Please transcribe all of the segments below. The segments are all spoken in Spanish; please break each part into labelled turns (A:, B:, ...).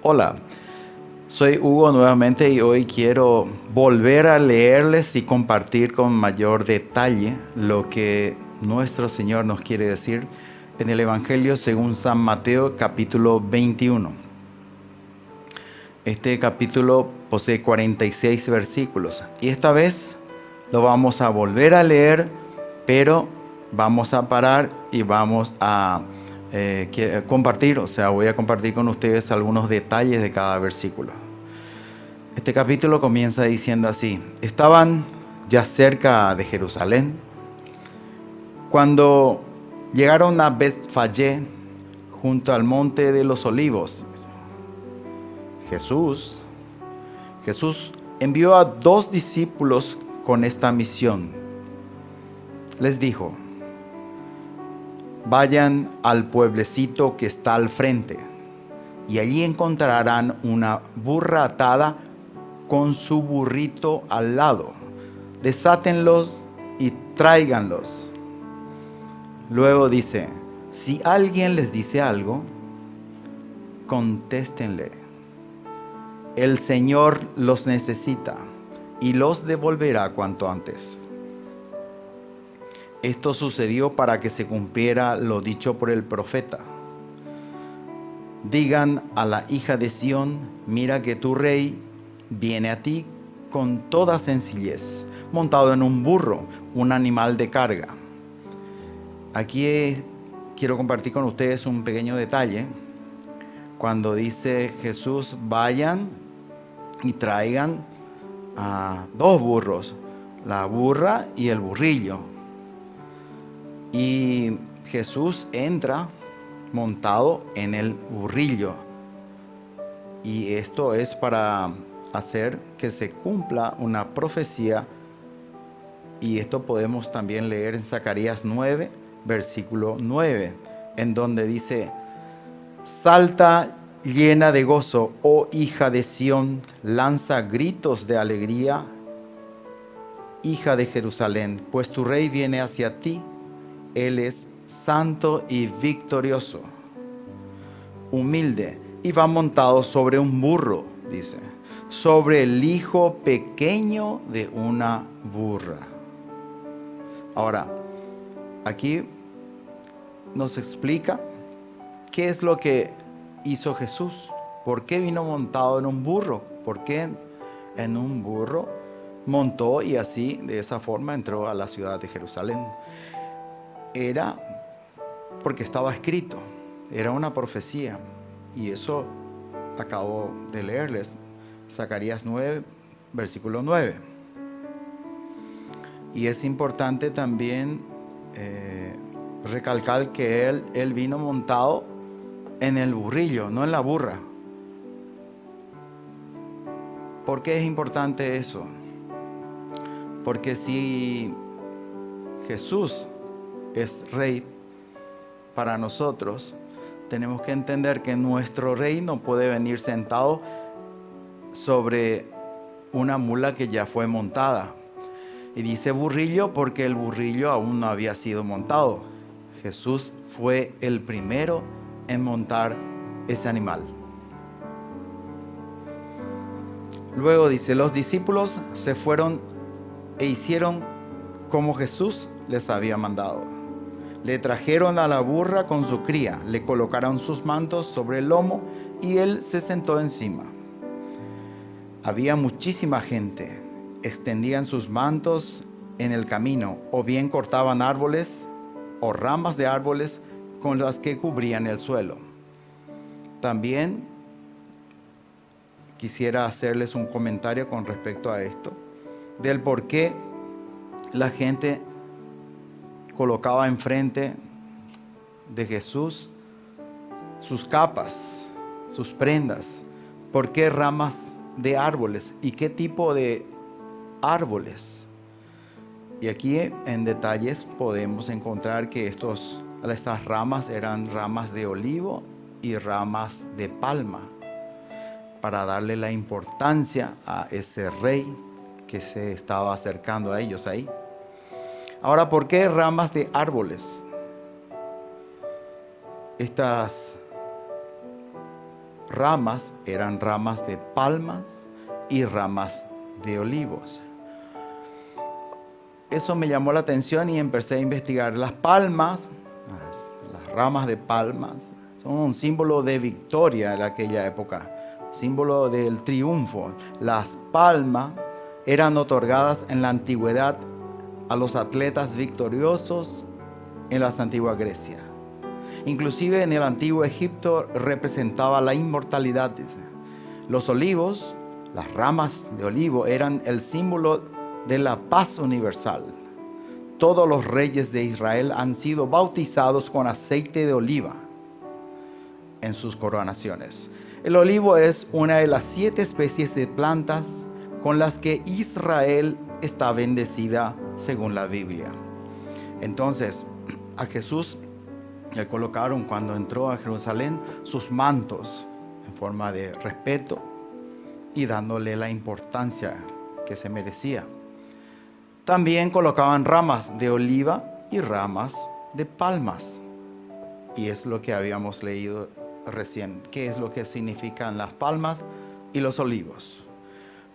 A: Hola, soy Hugo nuevamente y hoy quiero volver a leerles y compartir con mayor detalle lo que nuestro Señor nos quiere decir en el Evangelio según San Mateo capítulo 21. Este capítulo posee 46 versículos y esta vez lo vamos a volver a leer, pero vamos a parar y vamos a compartir, voy a compartir con ustedes algunos detalles de cada versículo. Este capítulo comienza diciendo así: estaban ya cerca de Jerusalén cuando llegaron a Betfagé, junto al monte de los Olivos. Jesús envió a 2 discípulos con esta misión. Les dijo: vayan al pueblecito que está al frente y allí encontrarán una burra atada con su burrito al lado. Desátenlos y tráiganlos. Luego dice: si alguien les dice algo, contéstenle: el Señor los necesita y los devolverá cuanto antes. Esto sucedió para que se cumpliera lo dicho por el profeta: digan a la hija de Sión, mira que tu rey viene a ti con toda sencillez, montado en un burro, un animal de carga. Aquí quiero compartir con ustedes un pequeño detalle. Cuando dice Jesús, vayan y traigan a 2 burros, la burra y el burrillo. Y Jesús entra montado en el burrillo. Y esto es para hacer que se cumpla una profecía. Y esto podemos también leer en Zacarías 9, versículo 9, en donde dice: salta llena de gozo, oh hija de Sión, lanza gritos de alegría, hija de Jerusalén, pues tu rey viene hacia ti. Él es santo y victorioso, humilde, y va montado sobre un burro, dice, sobre el hijo pequeño de una burra. Ahora, aquí nos explica qué es lo que hizo Jesús. ¿Por qué vino montado en un burro? ¿Por qué en un burro montó y así, de esa forma, entró a la ciudad de Jerusalén? Era porque estaba escrito, era una profecía, y eso acabo de leerles, Zacarías 9, versículo 9. Y es importante también recalcar que él vino montado en el burrillo, no en la burra. ¿Por qué es importante eso? Porque si Jesús es rey para nosotros, tenemos que entender que nuestro rey no puede venir sentado sobre una mula que ya fue montada. Y dice burrillo porque el burrillo aún no había sido montado. Jesús fue el primero en montar ese animal. Luego dice: los discípulos se fueron e hicieron como Jesús les había mandado. Le trajeron a la burra con su cría, le colocaron sus mantos sobre el lomo y él se sentó encima. Había muchísima gente. Extendían sus mantos en el camino, o bien cortaban árboles o ramas de árboles con las que cubrían el suelo. También quisiera hacerles un comentario con respecto a esto, del por qué la gente colocaba enfrente de Jesús sus capas, sus prendas. ¿Por qué ramas de árboles? ¿Y qué tipo de árboles? Y aquí en detalles podemos encontrar que estas ramas eran ramas de olivo y ramas de palma, para darle la importancia a ese rey que se estaba acercando a ellos ahí. Ahora, ¿por qué ramas de árboles? Estas ramas eran ramas de palmas y ramas de olivos. Eso me llamó la atención y empecé a investigar. Las palmas, las ramas de palmas, son un símbolo de victoria en aquella época, símbolo del triunfo. Las palmas eran otorgadas en la antigüedad a los atletas victoriosos en la antigua Grecia. Inclusive en el antiguo Egipto representaba la inmortalidad. Los olivos, las ramas de olivo, eran el símbolo de la paz universal. Todos los reyes de Israel han sido bautizados con aceite de oliva en sus coronaciones. El olivo es una de las 7 especies de plantas con las que Israel está bendecida según la Biblia. Entonces, a Jesús le colocaron, cuando entró a Jerusalén, sus mantos en forma de respeto y dándole la importancia que se merecía. También colocaban ramas de oliva y ramas de palmas. Y es lo que habíamos leído recién. ¿Qué es lo que significan las palmas y los olivos?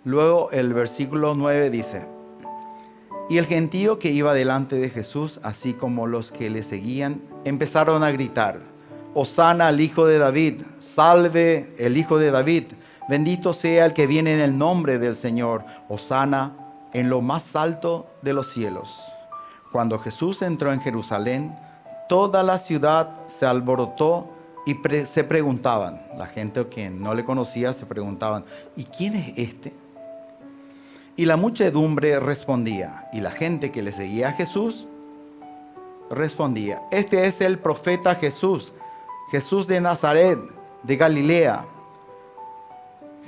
A: Luego el versículo 9 dice: y el gentío que iba delante de Jesús, así como los que le seguían, empezaron a gritar: Hosana al Hijo de David, salve el Hijo de David, bendito sea el que viene en el nombre del Señor, Hosana en lo más alto de los cielos. Cuando Jesús entró en Jerusalén, toda la ciudad se alborotó y se preguntaban, la gente que no le conocía se preguntaban: ¿y quién es este? Y la muchedumbre respondía, y la gente que le seguía a Jesús respondía: este es el profeta Jesús, Jesús de Nazaret, de Galilea.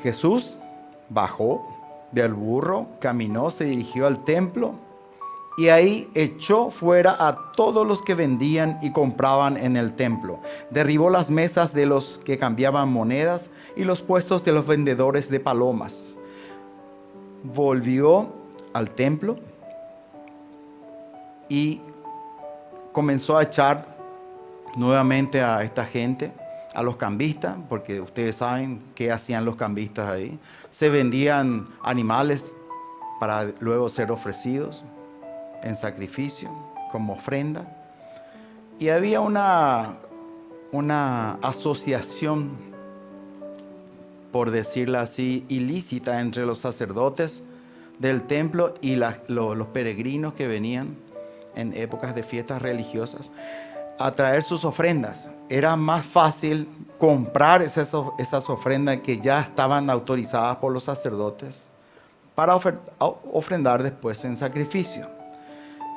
A: Jesús bajó del burro, caminó, se dirigió al templo y ahí echó fuera a todos los que vendían y compraban en el templo. Derribó las mesas de los que cambiaban monedas y los puestos de los vendedores de palomas. Volvió al templo y comenzó a echar nuevamente a esta gente, a los cambistas, porque ustedes saben qué hacían los cambistas ahí. Se vendían animales para luego ser ofrecidos en sacrificio, como ofrenda. Y había una asociación, por decirlo así, ilícita entre los sacerdotes del templo y los peregrinos que venían en épocas de fiestas religiosas a traer sus ofrendas. Era más fácil comprar esas ofrendas que ya estaban autorizadas por los sacerdotes para ofrendar después en sacrificio.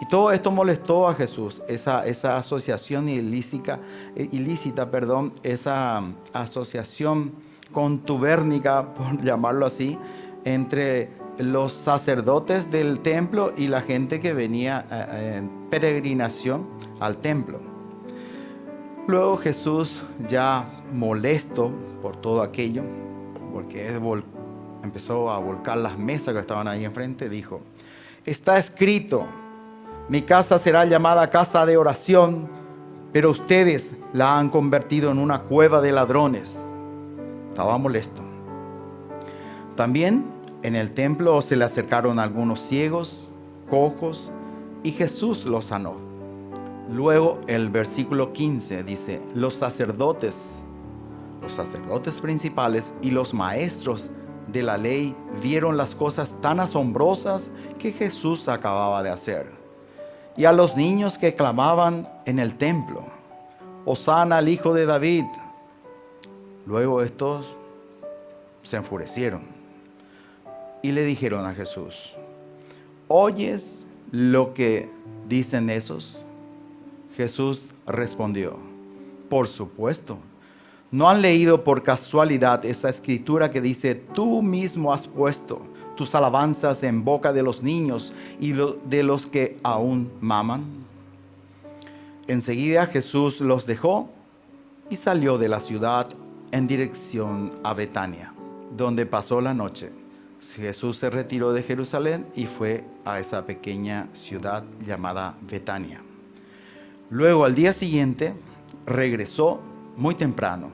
A: Y todo esto molestó a Jesús, esa asociación ilícita, esa asociación contubérnica, por llamarlo así, entre los sacerdotes del templo y la gente que venía en peregrinación al templo. Luego Jesús, ya molesto por todo aquello, porque empezó a volcar las mesas que estaban ahí enfrente, dijo: está escrito, mi casa será llamada casa de oración, pero ustedes la han convertido en una cueva de ladrones. Estaba molesto. También en el templo se le acercaron algunos ciegos, cojos, y Jesús los sanó. Luego el versículo 15 dice: los sacerdotes principales y los maestros de la ley vieron las cosas tan asombrosas que Jesús acababa de hacer. Y a los niños que clamaban en el templo: Hosana al Hijo de David. Luego estos se enfurecieron y le dijeron a Jesús: ¿oyes lo que dicen esos? Jesús respondió: por supuesto. ¿No han leído por casualidad esa escritura que dice: tú mismo has puesto tus alabanzas en boca de los niños y de los que aún maman? Enseguida Jesús los dejó y salió de la ciudad en dirección a Betania, donde pasó la noche. Jesús se retiró de Jerusalén y fue a esa pequeña ciudad llamada Betania. Luego, al día siguiente, regresó muy temprano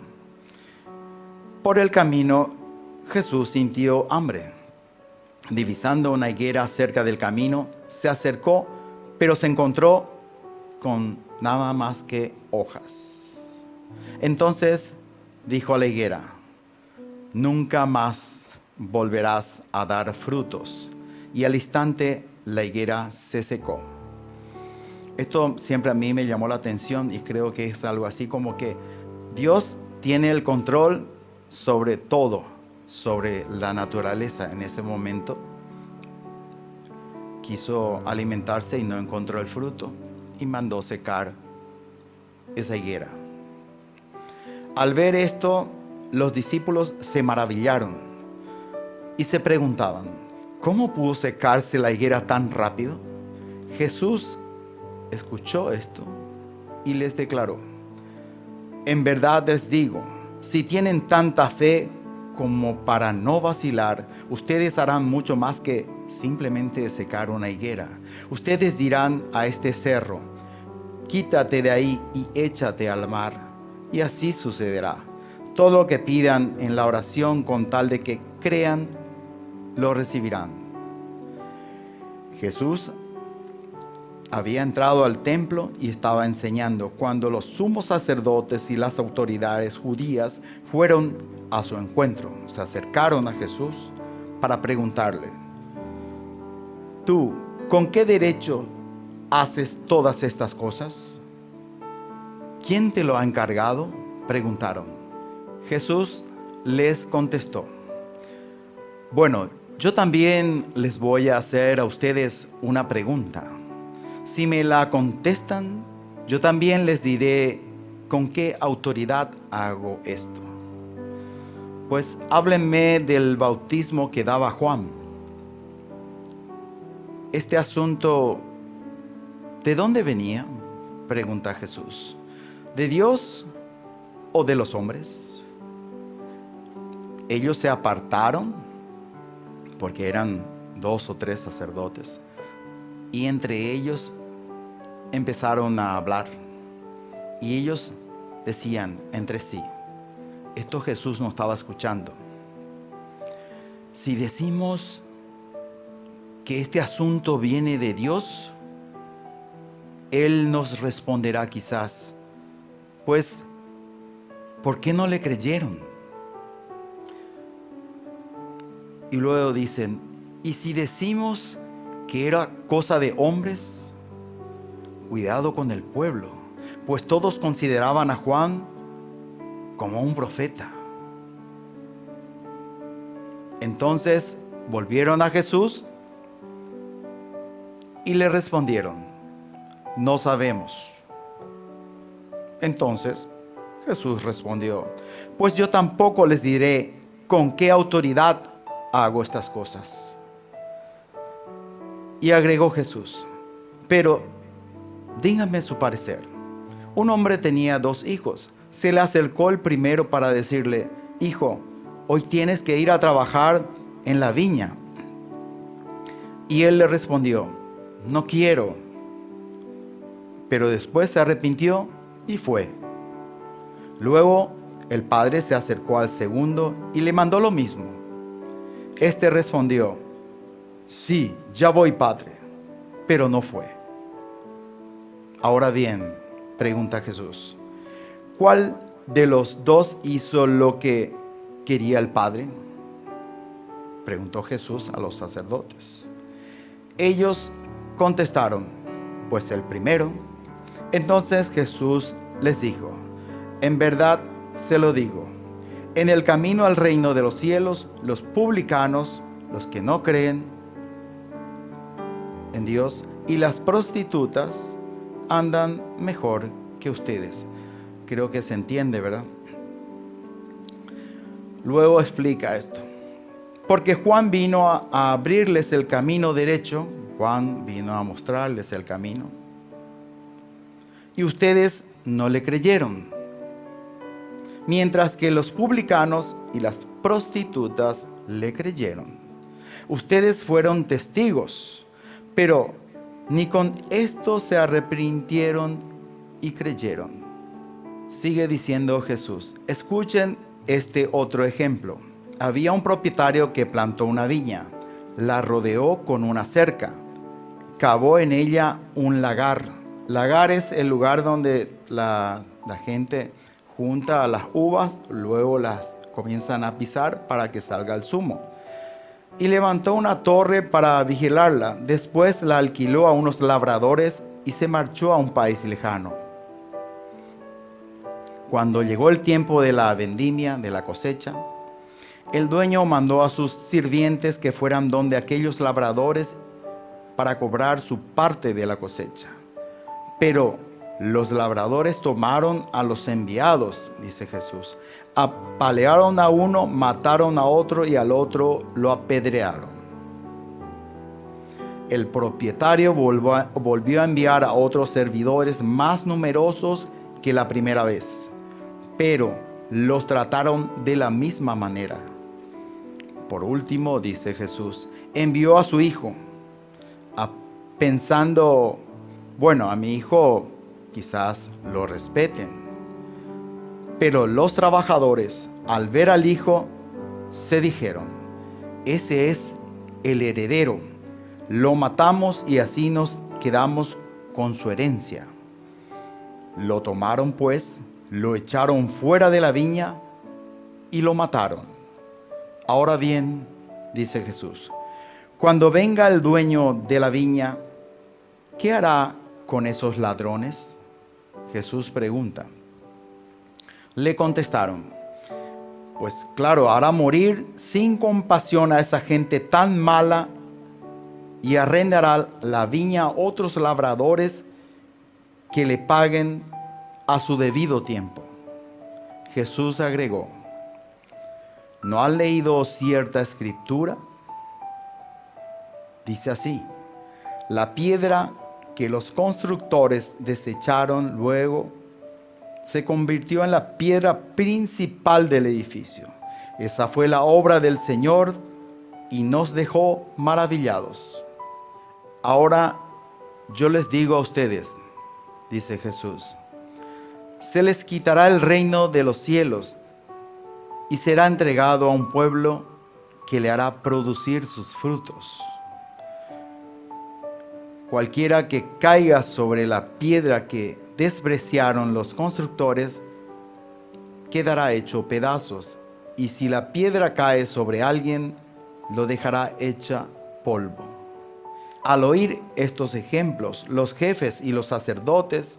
A: Por el camino, Jesús sintió hambre. Divisando una higuera cerca del camino, se acercó, pero se encontró con nada más que hojas. Entonces dijo a la higuera: nunca más volverás a dar frutos. Y al instante la higuera se secó. Esto siempre a mí me llamó la atención y creo que es algo así como que Dios tiene el control sobre todo, sobre la naturaleza. En ese momento quiso alimentarse y no encontró el fruto y mandó secar esa higuera. Al ver esto, los discípulos se maravillaron y se preguntaban: ¿cómo pudo secarse la higuera tan rápido? Jesús escuchó esto y les declaró: en verdad les digo, si tienen tanta fe como para no vacilar, ustedes harán mucho más que simplemente secar una higuera. Ustedes dirán a este cerro: quítate de ahí y échate al mar, y así sucederá. Todo lo que pidan en la oración, con tal de que crean, lo recibirán. Jesús había entrado al templo y estaba enseñando cuando los sumos sacerdotes y las autoridades judías fueron a su encuentro. Se acercaron a Jesús para preguntarle: ¿tú con qué derecho haces todas estas cosas? ¿Quién te lo ha encargado?, preguntaron. Jesús les contestó: bueno, yo también les voy a hacer a ustedes una pregunta. Si me la contestan, yo también les diré con qué autoridad hago esto. Pues háblenme del bautismo que daba Juan. Este asunto, ¿de dónde venía?, pregunta Jesús. ¿De Dios o de los hombres? Ellos se apartaron porque eran 2 o 3 sacerdotes, y entre ellos empezaron a hablar, y ellos decían entre sí: esto Jesús no estaba escuchando. Si decimos que este asunto viene de Dios, Él nos responderá quizás: pues, ¿por qué no le creyeron? Y luego dicen: ¿y si decimos que era cosa de hombres? Cuidado con el pueblo, pues todos consideraban a Juan como un profeta. Entonces volvieron a Jesús y le respondieron: no sabemos. Entonces Jesús respondió: pues yo tampoco les diré con qué autoridad hago estas cosas. Y agregó Jesús: pero díganme su parecer. Un hombre tenía 2 hijos. Se le acercó el primero para decirle: hijo, hoy tienes que ir a trabajar en la viña. Y él le respondió: no quiero. Pero después se arrepintió y fue. Luego el padre se acercó al segundo y le mandó lo mismo. Este respondió: sí, ya voy, padre. Pero no fue. Ahora bien, pregunta Jesús: ¿cuál de los 2 hizo lo que quería el padre?, preguntó Jesús a los sacerdotes. Ellos contestaron: pues el primero. Entonces Jesús les dijo: en verdad se lo digo, en el camino al reino de los cielos, los publicanos, los que no creen en Dios, y las prostitutas andan mejor que ustedes. Creo que se entiende, ¿verdad? Luego explica esto: porque Juan vino a abrirles el camino derecho. Juan vino a mostrarles el camino, y ustedes no le creyeron, mientras que los publicanos y las prostitutas le creyeron. Ustedes fueron testigos, pero ni con esto se arrepintieron y creyeron. Sigue diciendo Jesús: escuchen este otro ejemplo. Había un propietario que plantó una viña, la rodeó con una cerca, cavó en ella un lagar. Lagar es el lugar donde la gente junta las uvas, luego las comienzan a pisar para que salga el zumo. Y levantó una torre para vigilarla. Después la alquiló a unos labradores y se marchó a un país lejano. Cuando llegó el tiempo de la vendimia, de la cosecha, el dueño mandó a sus sirvientes que fueran donde aquellos labradores para cobrar su parte de la cosecha. Pero los labradores tomaron a los enviados, dice Jesús, apalearon a uno, mataron a otro y al otro lo apedrearon. El propietario volvió a enviar a otros servidores más numerosos que la primera vez, pero los trataron de la misma manera. Por último, dice Jesús, envió a su hijo, pensando, bueno, a mi hijo quizás lo respeten. Pero los trabajadores, al ver al hijo, se dijeron, ese es el heredero, lo matamos y así nos quedamos con su herencia. Lo tomaron pues, lo echaron fuera de la viña y lo mataron. Ahora bien, dice Jesús, cuando venga el dueño de la viña, ¿qué hará con esos ladrones? Jesús pregunta. Le contestaron, pues claro, hará morir sin compasión a esa gente tan mala y arrendará la viña a otros labradores que le paguen a su debido tiempo. Jesús agregó, ¿no han leído cierta escritura? Dice así, la piedra que los constructores desecharon luego se convirtió en la piedra principal del edificio. Esa fue la obra del Señor y nos dejó maravillados. Ahora yo les digo a ustedes, dice Jesús, se les quitará el reino de los cielos y será entregado a un pueblo que le hará producir sus frutos. Cualquiera que caiga sobre la piedra que despreciaron los constructores, quedará hecho pedazos, y si la piedra cae sobre alguien, lo dejará hecha polvo. Al oír estos ejemplos, los jefes y los sacerdotes,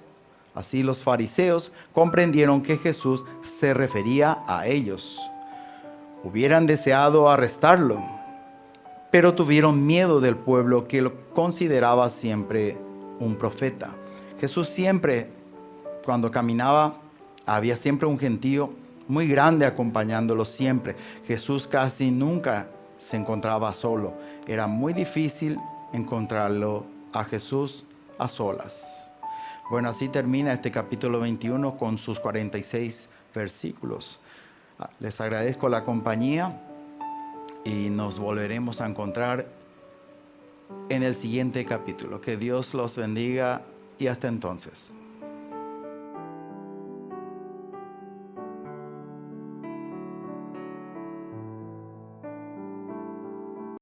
A: así los fariseos, comprendieron que Jesús se refería a ellos. Hubieran deseado arrestarlo, pero tuvieron miedo del pueblo que lo consideraba siempre un profeta. Jesús siempre, cuando caminaba, había siempre un gentío muy grande acompañándolo siempre. Jesús casi nunca se encontraba solo. Era muy difícil encontrarlo a Jesús a solas. Bueno, así termina este capítulo 21 con sus 46 versículos. Les agradezco la compañía y nos volveremos a encontrar en el siguiente capítulo. Que Dios los bendiga y hasta entonces.